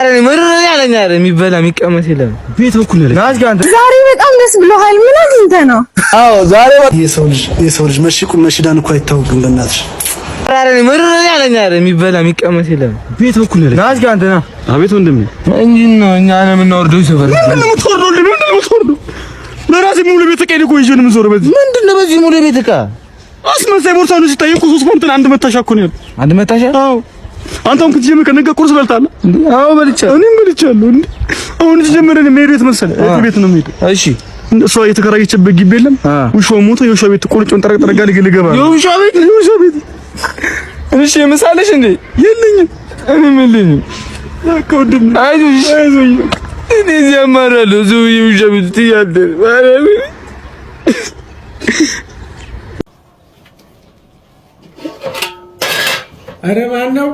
አረ ምርር ያለኝ አይደል የሚበላ የሚቀመስ የለም። ቤት በኩል ነው ናዝጋ አንተ ዛሬ በጣም ደስ ብሎሃል። ምን አግኝተህ ነው? አዎ ዛሬ የሰው ልጅ መሽቁም መሽዳን እኮ አይታወቅም። በእናትሽ አረ ምርር ያለኝ አይደል የሚበላ የሚቀመስ የለም። ቤት በኩል ነው ናዝጋ አንተ ና። አቤት ወንድሜ እንጂ ነው እኛ ነው የምናወርደው ሰፈር ምንድን ነው የምትወርደው? ለራሴ ሙሉ ቤት ዕቃ እኮ ይዤ ነው የምዞረው። ምንድን ነው በዚህ ሙሉ ቤት ዕቃ አስመሳይ ቦርሳ ነው ሲታይ እኮ 3 ፖንት አንድ መታሻ እኮ ነው ያለው። አንድ መታሻ? አዎ አንተም ክትጀምር ከነገ ቁርስ በልታለህ እንዴ? አዎ በልቻለሁ። እኔም በልቻለሁ እንዴ። አሁን ትጀምር ነው የምሄድ መሰለህ? ቤት ነው የምሄድ። እሺ እሷ የተከራየችበት ግቢ የለም? ውሻው ሞቶ የውሻ ቤት ቁርጭውን ጠረቅ ጋር ልገባ ነው። የውሻ ቤት እሺ ምሳሌሽ እንዴ? የለኝም እኔ ምን ልኝ ከወድም አይዞሽ እኔ ዘማራለሁ ዘው የውሻ ቤት ትያለህ ማለት አረ ማን ነው?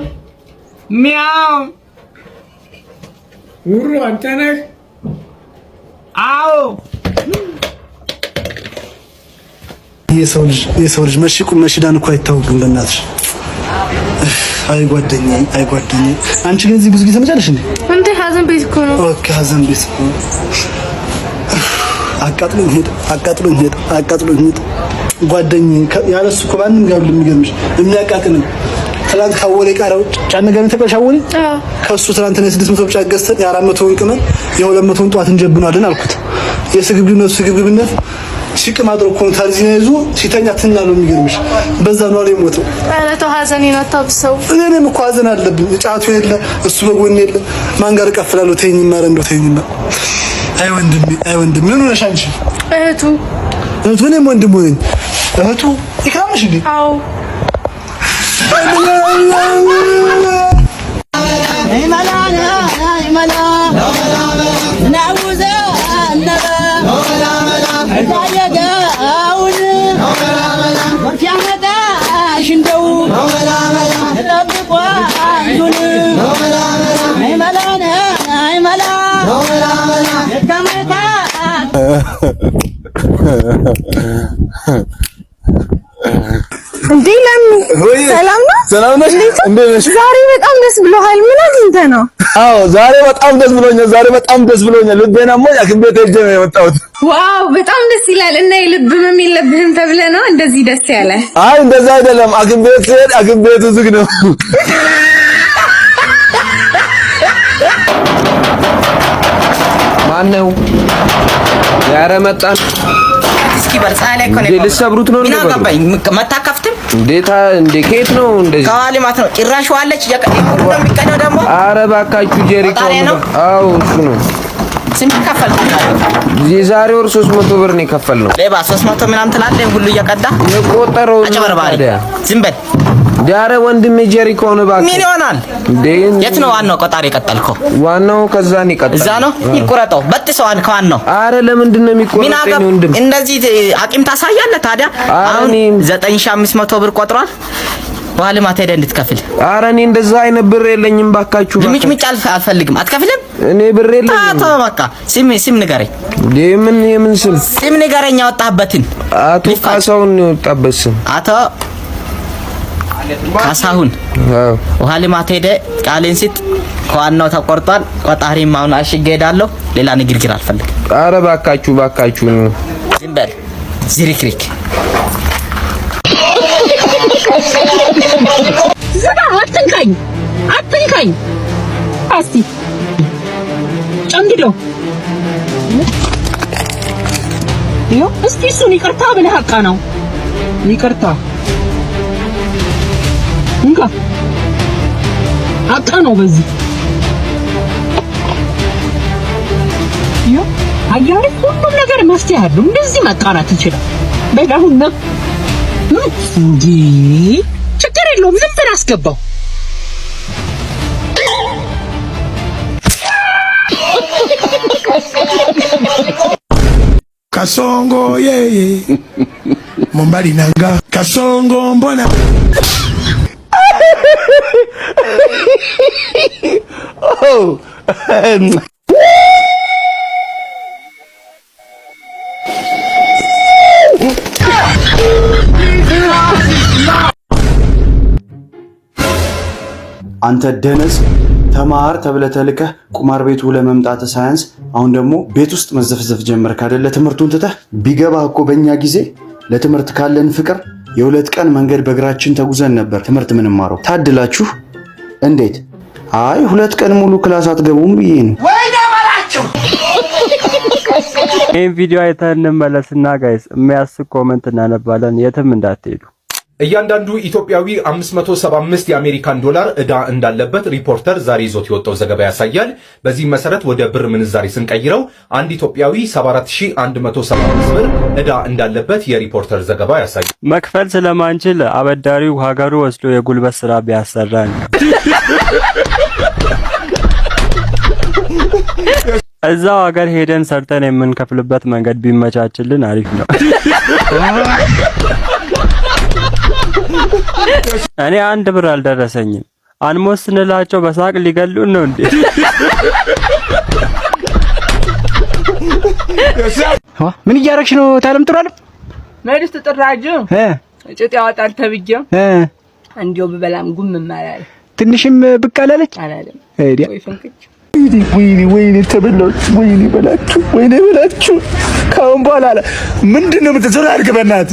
ሚያው ውሩ አንተ ነህ? አዎ የሰው ልጅ መሽቁም መሽዳን እኮ አይታወቅም። በእናትሽ አይ ጓደኛዬ አንቺ ግን እዚህ ብዙ ጊዜ ትመጫለሽ እንዴ? እንዴ ሀዘን ቤት እኮ ነው። ኦኬ ሀዘን ቤት አቃጥሎኝ ሄድ ጓደኛዬ ያለሱ እኮ ማንም ጋር የሚገርምሽ የሚያቃጥልኝ ትላንት ካወለ ቃራው ጫን ጋር ተቀሻወለ ከሱ ትላንት ነው 600 ብቻ ገዝተን የ400ን ቅመም የ200ን ጧት እንጀብናለን አልኩት። የስግብግብነት ሲቅም አድሮ ኮንታርዚ ይዞ ሲተኛ ትና ነው የሚገርምሽ። በዛ ነው አለ ሞተው። አረ ተው ሀዘኔን አታብሰው። እኔም እኮ ሀዘን አለብኝ። ጫቱ የለ እሱ በጎን የለ ማን ጋር እቀፍላለሁ? ተይኝ ማረ እንደው ተይኝና። አይ ወንድም ምን ሆነሽ አንቺ? እህቱ እኔም ወንድሙ ነኝ። እህቱ ይካምሽ እንዴ? አዎ እንዴ ለምን ሰላም ነው? እንዴት ነሽ? ዛሬ በጣም ደስ ብሎሃል። ምን አግኝተህ ነው? አዎ ዛሬ በጣም ደስ ብሎኛል። ልቤና ሞኝ አክም ቤት ሄጄ ነው የመጣሁት። ዋው በጣም ደስ ይላል። እና የልብ ህመም የለብህም ተብለህ ነው እንደዚህ ደስ ያለ? አይ እንደዛ አይደለም። አክም ቤት ስሄድ አክም ቤቱ ዝግ ነው። ማነው ያረ መጣን? እስኪ በርጻለ እኮ ነው ልሰብሩት ነው ነው ገባኝ። መታከፍትም እንዴ ከየት ነው እንደዚህ? ከዋሊ ማለት ነው። ጭራሽ ዋለች የሚቀደው ደግሞ ኧረ እባካችሁ ጄሪኮ ነው። አዎ እሱ ነው። ስንት ከፈል? የዛሬ ወር 300 ብር ነው የከፈልነው። ሌባ 300 ምናምን ትላለህ ሁሉ እየቀዳ የቆጠረው አጭበርባሪ። ዝም በል ዳረ ወንድሜ ጄሪኮ ነው እባክህ። ምን ይሆናል? የት ነው ዋናው ቆጣሪ የቀጠልከው? ዋናው ከዛን ይቀጥላል። እዛ ነው ይቆረጠው። በትሰዋን ከዋናው። አረ ለምንድን ነው የሚቆረጠው? ወንድም እንደዚህ አቂም ታሳያለህ ታዲያ? አሁን 9500 ብር ቆጥሯል። በኋላ ማታ ሄደህ እንድትከፍል። አረ እኔ እንደዛ አይነት ብር የለኝም ባካችሁ። ልምጭምጭ አልፈልግም። አትከፍልም? እኔ ብር የለኝም። አቶ በቃ ስም ንገረኝ። የምን ስም ንገረኝ። ያወጣህበትን። አቶ ካሳሁን ነው የወጣበት ስም። አቶ ካሳሁን። ውሃ ልማት ሄደህ ቃሌን ስጥ። ከዋናው ተቆርጧል። ቆጣሪም አሁን አሽጌ ሄዳለሁ። ሌላ ንግግር አልፈልግም። አረ ባካችሁ ዝም በል ዝሪክሪክ አትንካኝ አስቲ ጨንግዶ እስቲ እሱን ይቅርታ ብለህ ሀቃ ነው ይቅርታ እንካ ሀቃ ነው። በዚህ አያሪ ሁሉም ነገር መፍትሄ አለው። እንደዚህ መቃራት ይችላል። በዳሁን ነው እንጂ ችግር የለውም። ዝም ብለህ አስገባው። Kasongo yeye Mombali nanga Kasongo mbona Oh አንተ ደነስ ተማር ተብለህ ተልከህ ቁማር ቤቱ ለመምጣት ሳያንስ አሁን ደግሞ ቤት ውስጥ መዘፍዘፍ ጀመርክ አይደለ? ትምህርቱን ትተህ ቢገባህ እኮ በእኛ ጊዜ ለትምህርት ካለን ፍቅር የ2 ቀን መንገድ በእግራችን ተጉዘን ነበር ትምህርት ምንማረው። ታድላችሁ። እንዴት? አይ 2 ቀን ሙሉ ክላስ አትገቡም ብዬ ነው። ይህን ቪዲዮ አይተን እንመለስና ጋይስ የሚያስቅ ኮመንት እናነባለን። የትም እንዳትሄዱ። እያንዳንዱ ኢትዮጵያዊ 575 የአሜሪካን ዶላር ዕዳ እንዳለበት ሪፖርተር ዛሬ ይዞት የወጣው ዘገባ ያሳያል። በዚህ መሰረት ወደ ብር ምንዛሬ ስንቀይረው አንድ ኢትዮጵያዊ 74175 ብር ዕዳ እንዳለበት የሪፖርተር ዘገባ ያሳያል። መክፈል ስለማንችል አበዳሪው ሀገሩ ወስዶ የጉልበት ስራ ቢያሰራን እዛው ሀገር ሄደን ሰርተን የምንከፍልበት መንገድ ቢመቻችልን አሪፍ ነው። እኔ 1 ብር አልደረሰኝም። አንሞስ ስንላቸው በሳቅ ሊገሉን ነው እንዴ? ምን እያረግሽ ነው? ታለም ጥራል መልስ ተጠራጁ እጭት ያወጣል ተብዬ እንዲው በበላም ጉም ማላል ትንሽም ብቅ አላለች አላለም። ወይ ፈንክች ወይኔ ተበላች። ወይኔ በላችሁ ካሁን በኋላ ምንድነው የምትሰራው? አድርገበናት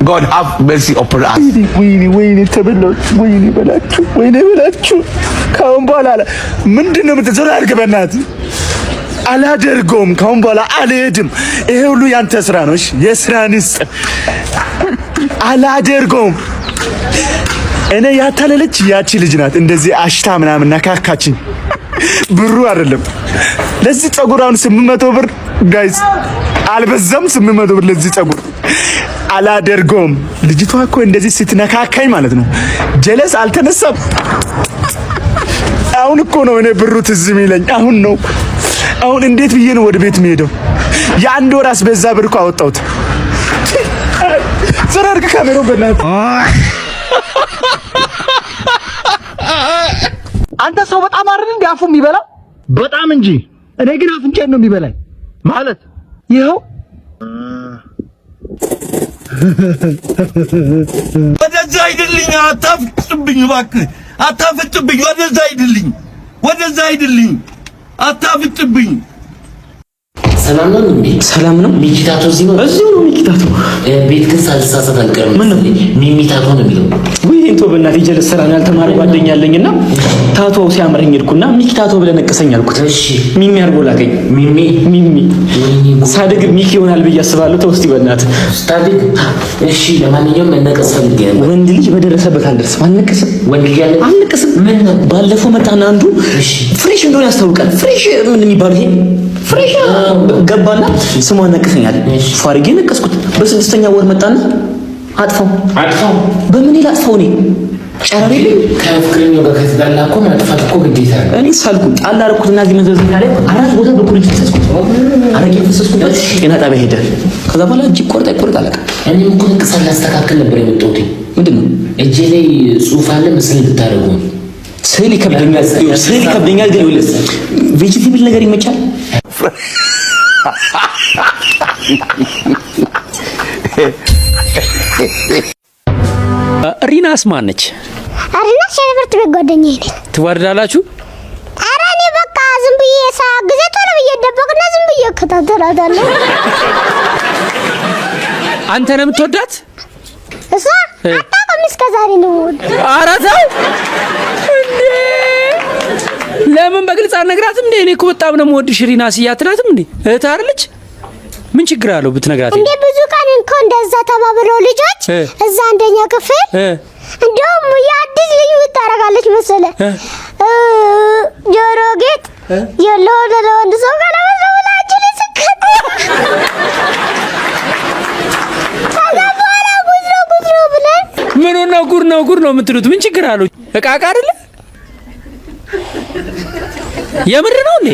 God have mercy upon us. ወይኔ ተበላች። ወይኔ በላችሁ ካሁን በኋላ ምንድነው የምትሰራው? አድርገበናት አላደርገውም። ካሁን በኋላ አልሄድም። ይሄ ሁሉ ያንተ ስራ ነው። እሺ የስራንስ አላደርገውም። እኔ ያታለለች ያቺ ልጅ ናት። እንደዚህ አሽታ ምናምን ነካካችኝ። ብሩ አይደለም ለዚህ ጸጉር አሁን 800 ብር ጋይስ አልበዛም? 800 ብር ለዚህ ጸጉር አላደርገውም። ልጅቷ እኮ እንደዚህ ስትነካካኝ ማለት ነው ጀለስ አልተነሳም። አሁን እኮ ነው እኔ ብሩ ትዝ የሚለኝ አሁን ነው። አሁን እንዴት ብዬ ነው ወደ ቤት የምሄደው? የ1 ወር አስበዛ ብር እኮ አወጣሁት። ዘራርክ ካሜራው በእናትህ አንተ ሰው በጣም አይደል እንዴ አፉ የሚበላ? በጣም እንጂ። እኔ ግን አፍንጫዬን ነው የሚበላኝ። ማለት ይኸው ወደዛ አይደልኝ። አታፍጥብኝ እባክህ፣ አታፍጥብኝ። ወደዛ አይደልኝ። አታፍጥብኝ። ሰላም ነው እንዴ? ሰላም ነው። ሚኪታቶ እዚህ ነው? እዚሁ ነው ሚኪታቶ። ቤት ግን ሳልሳሳት አልቀርም። ምን ነው ሚሚታቶ ነው የሚለው? ወይ እንቶ በእናትህ ጀለስ ሰላም ያልተማረ ጓደኛ አለኝና ታቶው ሲያምረኝ ሄድኩና ሚኪታቶ ብለህ ነቀሰኝ አልኩት። እሺ ሚሚ አድርጎ ላከኝ። ሚሚ ሳድግ ሚኪ ይሆናል ብዬ አስባለሁ። ተውስቲ በእናትህ ሳድግ። እሺ ለማንኛውም መነቀስ ፈልጌ ነበር። ወንድ ልጅ በደረሰበት አልደርስም። አልነቀስም። ወንድ ልጅ ያለ አልነቀስም። ምን ባለፈው መጣና አንዱ ፍሬሽ እንደሆነ ያስታውቃል። ፍሬሽ ምን የሚባለው ይሄ ፍሬሽ ገባና ስሟን ነቀሰኛል። ፋርጌ ነቀስኩት። በ6ኛ ወር መጣና አጥፋው። በምን ይላጥፋው? እኔ ጨራሬ ከፍቅረኛው ጋር ከተጣላ እኮ ማጥፋት እኮ ግዴታ ነው። እኔ ሳልኩ ጣላ አልኩትና እዚህ መዘዝኛ ላይ 4 ቦታ በኩል ፈሰስኩት። አረቄ ፈሰስኩበት። ጤና ጣቢያ ሄደ። ከዛ በኋላ እጅ ቆርጣ አለቀ። እኔም እኮ ንቅሳት ላስተካክል ነበር የመጣሁት። ምንድነው እጄ ላይ ጽሑፍ አለ ምስል ብታደርጉ ስዕል ይከብደኛል። ግን ይኸውልህ ቬጂቴብል ነገር ይመቻል። ሪናስ ማን ነች? ሪናስ የትምህርት ቤት ጓደኛዬ ነች። ትዋደዳላችሁ? ኧረ እኔ በቃ ዝም ብዬ ሳግዘት ቶሎ ብዬ ደበቅና ዝም ብዬ እከታተላታለሁ። አንተ ነው የምትወዳት? እሷ አታውቅም እስከ ዛሬ ነው የምወዳት። ኧረ ተው እንዴ! ለምን በግልጽ አልነግራትም እንዴ? እኔ እኮ በጣም ነው የምወድሽ ሪናስ እያትላትም እንዴ? እህት አይደለች? ምን ችግር አለው ብትነግራት? እንዴ ብዙ ቀን እኮ እንደዛ ተባብለው ልጆች እዛ አንደኛ ክፍል እንደውም የአዲስ ልዩ ታረጋለች መሰለህ ጆሮ ጌጥ ለወንድ ሰው ጋር ለወላጅ ልስከት ጉድ ብለን ምን ነው ጉድ ነው የምትሉት? ምን ችግር አለው? እቃ አይደለ? የምር ነው እንዴ?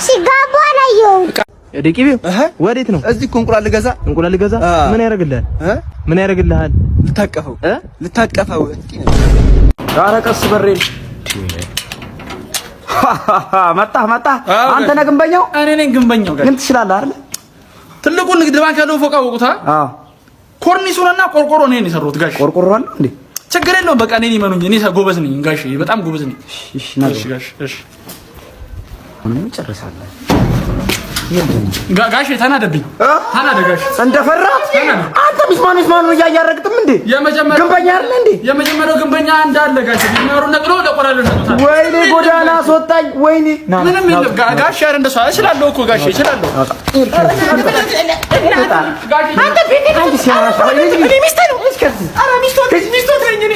ሲጋባ አላየሁም። ደቂቤው ወዴት ነው? እዚህ እኮ እንቁላል ልገዛ። ምን ያደርግልሃል? ልታቀፈው። ኧረ ቀስ በሬ መጣ። አንተ ነህ ግንበኛው? እኔ ነኝ ግንበኛው። ግን ትችላለህ አይደል? ትልቁን ንግድ ባንክ ያለው ፎቅ አወቁታ? ኮርኒሱንና ቆርቆሮ ነው የሰሩት ጋሽ። ቆርቆሮ አለ እንዴ? ችግር የለውም። በቃ እኔን ይመኑኝ። እኔ ጎበዝ ነኝ ጋሽ፣ በጣም ጎበዝ ነኝ። እሺ ጋሽ እሺ ምንም እንጨርሳለን። ጋሽ ተናደብኝ። ጋሽ እንደፈራ አንተ ሚስማኑ እያያረግጥም እንዴ? ግንበኛ አይደል እንዴ? የመጀመሪያው ግንበኛ እንዳለ ጋሽ ቢማሩ ነግሮ ለቆራሉ ነጥቷል። ወይኔ ጎዳና አስወጣኝ። ወይኔ ምንም የለም ጋሽ። ኧረ እንደሱ እችላለሁ እኮ ጋሽ እችላለሁ። አንተ ቤቴ አንቺ ሲያራሽ ወይ እኔ ሚስት ነው። ኧረ ሚስቶት ነኝ እኔ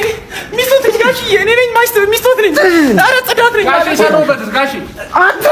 ሚስቶት ነኝ ጋሽ። እኔ ነኝ ሚስቶት ነኝ። ኧረ ጽዳት ነኝ ጋሽ። ጋሽ አንተ